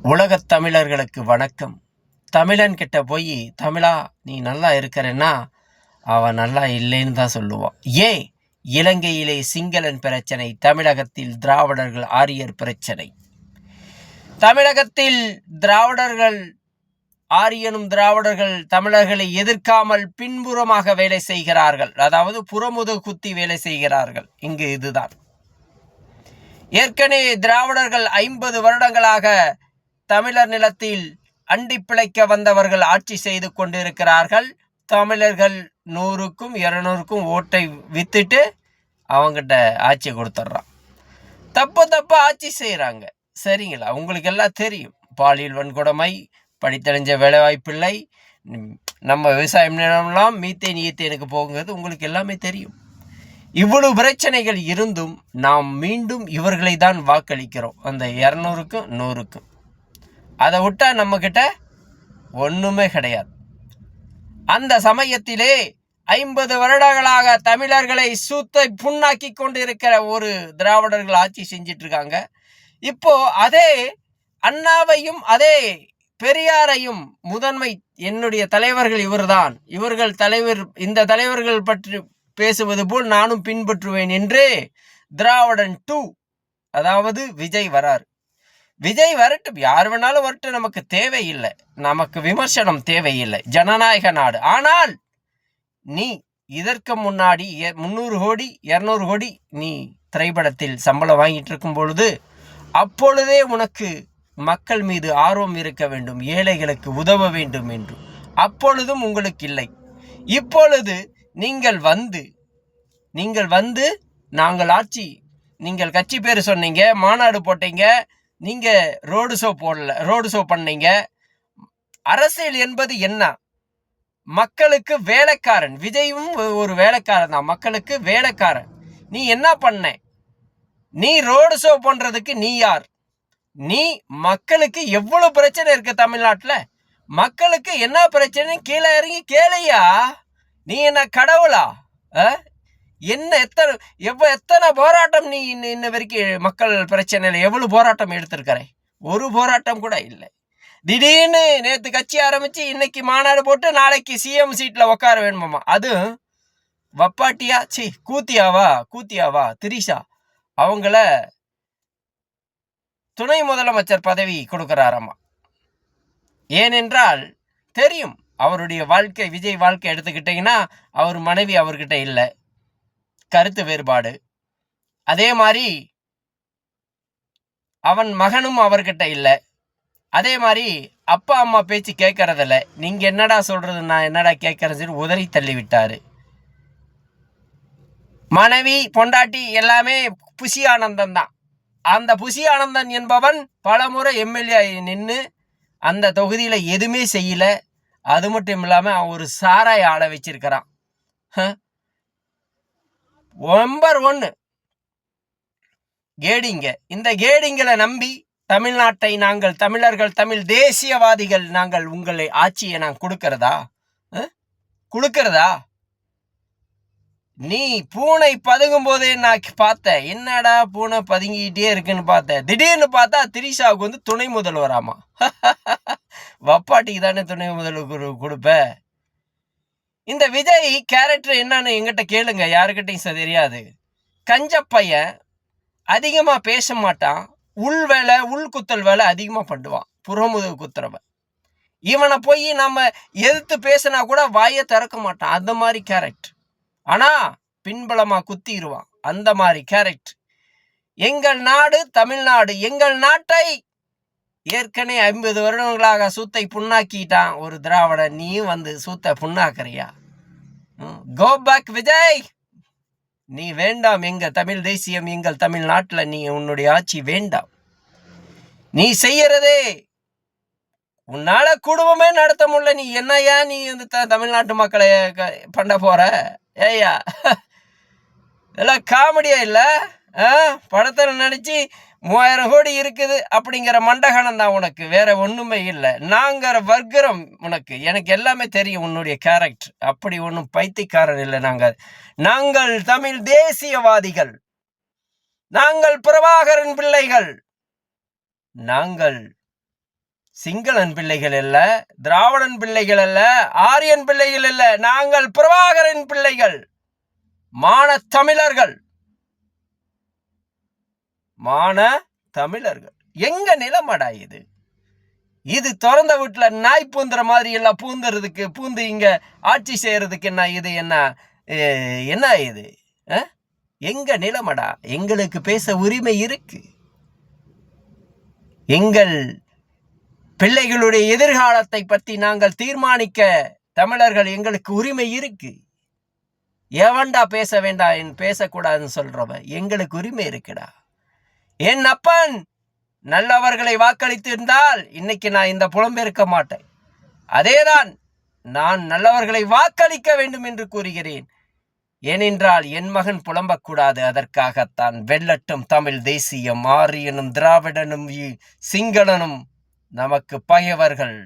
உலகத் தமிழர்களுக்கு வணக்கம். தமிழன் கிட்ட போய் தமிழா நீ நல்லா இருக்கிறன்னா அவன் நல்லா இல்லைன்னு தான் சொல்லுவான். ஏன்? இலங்கையிலே சிங்களன் பிரச்சனை, தமிழகத்தில் திராவிடர்கள் ஆரியர் பிரச்சனை. தமிழகத்தில் திராவிடர்கள் ஆரியனும் திராவிடர்கள் தமிழர்களை எதிர்க்காமல் பின்புறமாக வேலை செய்கிறார்கள். அதாவது புறமுது குத்தி வேலை செய்கிறார்கள். இங்கு இதுதான். ஏற்கனவே திராவிடர்கள் 50 வருடங்களாக தமிழர் நிலத்தில் அண்டி பிழைக்க வந்தவர்கள் ஆட்சி செய்து கொண்டிருக்கிறார்கள். தமிழர்கள் 100க்கும் 200க்கும் ஓட்டை வித்துட்டு அவங்ககிட்ட ஆட்சி கொடுத்துட்றான். தப்பு ஆட்சி செய்கிறாங்க. சரிங்களா? உங்களுக்கு எல்லாம் தெரியும். பாலியல் வன்கொடுமை, படித்தறிஞ்ச வேலைவாய்ப்பில்லை, நம்ம விவசாயம் நிலம்லாம் மீத்தேன் ஈத்தேனுக்கு போகுங்கிறது உங்களுக்கு எல்லாமே தெரியும். இவ்வளவு பிரச்சனைகள் இருந்தும் நாம் மீண்டும் இவர்களை தான் வாக்களிக்கிறோம். அந்த 200க்கும் 100க்கும். அதை விட்டா நம்மக்கிட்ட ஒன்றுமே கிடையாது. அந்த சமயத்திலே 50 வருடங்களாக தமிழர்களை சூத்தை புண்ணாக்கி கொண்டிருக்கிற ஒரு திராவிடர்கள் ஆட்சி செஞ்சிட்டு இருக்காங்க. இப்போ அதே அண்ணாவையும் அதே பெரியாரையும் முதன்மை என்னுடைய தலைவர்கள் இவர்தான், இவர்கள் தலைவர், இந்த தலைவர்கள் பற்றி பேசுவது போல் நானும் பின்பற்றுவேன் என்று திராவிடன் 2, அதாவது விஜய் வரார். விஜய் வரட்டும், யார் வேணாலும் வரட்டும், நமக்கு தேவையில்லை, நமக்கு விமர்சனம் தேவையில்லை, ஜனநாயக நாடு. ஆனால் நீ இதற்கு முன்னாடி 300 கோடி 200 கோடி நீ திரைப்படத்தில் சம்பளம் வாங்கிட்டு இருக்கும் பொழுது அப்பொழுதே உனக்கு மக்கள் மீது ஆர்வம் இருக்க வேண்டும், ஏழைகளுக்கு உதவ வேண்டும் என்று. அப்பொழுதும் உங்களுக்கு இல்லை. இப்பொழுது நீங்கள் வந்து நாங்கள் ஆட்சி, நீங்கள் கட்சி பேர் சொன்னீங்க, மாநாடு போட்டீங்க, நீங்கள் ரோடு ஷோ பண்ணீங்க. அரசியல் என்பது என்ன? மக்களுக்கு வேலைக்காரன். விஜயும் ஒரு வேலைக்காரன் தான், மக்களுக்கு வேலைக்காரன். நீ என்ன பண்ண? நீ ரோடு ஷோ பண்றதுக்கு நீ யார்? நீ மக்களுக்கு எவ்வளவு பிரச்சனை இருக்கு தமிழ்நாட்டில், மக்களுக்கு என்ன பிரச்சனை கீழே இறங்கி கேளையா? நீ என்ன கடவுளா? என்ன எத்தனை போராட்டம் நீ இன்ன வரைக்கும் மக்கள் பிரச்சனையில் எவ்வளவு போராட்டம் எடுத்திருக்கிற? ஒரு போராட்டம் கூட இல்லை. திடீர்னு நேற்று கட்சி ஆரம்பிச்சு இன்னைக்கு மாநாடு போட்டு நாளைக்கு சிஎம் சீட்டில் உட்கார வேணுமாமா. அது வப்பாட்டியா? கூத்தியாவா திரிஷா அவங்கள துணை முதலமைச்சர் பதவி கொடுக்கிறாராமா. ஏனென்றால் தெரியும் அவருடைய வாழ்க்கை, விஜய் வாழ்க்கை எடுத்துக்கிட்டீங்கன்னா அவர் மனைவி அவர்கிட்ட இல்லை, கருத்து வேறுபாடு. அதே மாதிரி அவன் மகனும் அவர்கிட்ட இல்லை. அதே மாதிரி அப்பா அம்மா பேச்சு கேட்கறதில்ல. நீங்க என்னடா சொல்றது, நான் என்னடா கேட்கறது உதறி தள்ளி விட்டாரு. மனைவி பொண்டாட்டி எல்லாமே புசி ஆனந்தன் தான். அந்த புசி ஆனந்தன் என்பவன் பலமுறை எம்எல்ஏ நின்று அந்த தொகுதியில எதுவுமே செய்யல. அது மட்டும் இல்லாம அவன் ஒரு சாராய ஆளை வச்சிருக்கிறான். நம்பர் 1 கேடிங்க. இந்த கேடிங்களை நம்பி தமிழ்நாட்டை நாங்கள் தமிழர்கள், தமிழ் தேசியவாதிகள், நாங்கள் உங்களை ஆட்சியை நான் கொடுக்கறதா? நீ பூனை பதுங்கும் போதே நான் பார்த்தேன், என்னடா பூனை பதுங்கிட்டே இருக்குன்னு பார்த்தேன். திடீர்னு பார்த்தா திரிஷாவுக்கு வந்து துணை முதல்வராமா. வப்பாட்டிக்கு தானே துணை முதல்வர் கொடுப்ப. இந்த விஜய் கேரக்டர் என்னன்னு எங்கிட்ட கேளுங்க, யாருக்கிட்டையும் தெரியாது. கஞ்ச பையன், அதிகமா பேச மாட்டான், உள்குத்தல் வேலை அதிகமா பண்ணுவான், புறமுதுகு குத்துறவன். இவனை போய் நம்ம எதிர்த்து பேசினா கூட வாயை திறக்க மாட்டான், அந்த மாதிரி கேரக்டர். ஆனா பின்பலமா குத்திடுவான், அந்த மாதிரி கேரக்டர். எங்கள் நாடு தமிழ்நாடு, எங்கள் நாட்டை ஏற்கனவே 50 வருடங்களாக சூத்தை புண்ணாக்கிட்டான் ஒரு திராவிடன். நீயும் வந்து சூத்தை புண்ணாக்குறியா? Go back Vijay. நீ வேண்டாம், எங்க தமிழ் தேசியம், எங்கள் தமிழ்நாட்டில் நீ உன்னுடைய ஆட்சி வேண்டாம். நீ செய்யறதே உன்னால குடும்பமே நடத்த முடியல. நீ என்னையா நீ வந்து தமிழ்நாட்டு மக்களை பண்ண போற? ஏய்யா, இதெல்லாம் காமெடியா இல்லை? படத்தில் நினைச்சு 3000 கோடி இருக்குது அப்படிங்கிற மண்டகணம் தான் உனக்கு, வேற ஒண்ணுமே இல்லை. நாங்கிற வர்க்கரம் உனக்கு, எனக்கு எல்லாமே தெரியும் உன்னுடைய கேரக்டர். அப்படி ஒன்றும் பைத்தியக்காரன் இல்லை. நாங்கள் தமிழ் தேசியவாதிகள், நாங்கள் பிரபாகரன் பிள்ளைகள், நாங்கள் சிங்களன் பிள்ளைகள் அல்ல, திராவிடன் பிள்ளைகள் அல்ல, ஆரியன் பிள்ளைகள் அல்ல. நாங்கள் பிரபாகரன் பிள்ளைகள், மான தமிழர்கள், மான தமிழர்கள். எங்க நிலமடா இது? இது திறந்த வீட்டுல நாய் பூந்துற மாதிரி எல்லாம் பூந்து இங்க ஆட்சி செய்யறதுக்கு என்ன இது? என்ன இது? எங்க நிலமடா? எங்களுக்கு பேச உரிமை இருக்கு. எங்கள் பிள்ளைகளுடைய எதிர்காலத்தை பற்றி நாங்கள் தீர்மானிக்க தமிழர்கள் எங்களுக்கு உரிமை இருக்கு. எவன்டா பேச வேண்டாம் பேசக்கூடாதுன்னு சொல்றவன்? எங்களுக்கு உரிமை இருக்குடா. என் அப்பன் நல்லவர்களை வாக்களித்து இருந்தால் இன்னைக்கு நான் இந்த புலம்பெயர்க்க மாட்டேன். அதேதான் நான் நல்லவர்களை வாக்களிக்க வேண்டும் என்று கூறுகிறேன். ஏனென்றால் என் மகன் புலம்பக்கூடாது. அதற்காகத்தான் வெள்ளட்டும் தமிழ் தேசியம். ஆரியனும் திராவிடனும் சிங்களனும் நமக்கு பகைவர்கள்.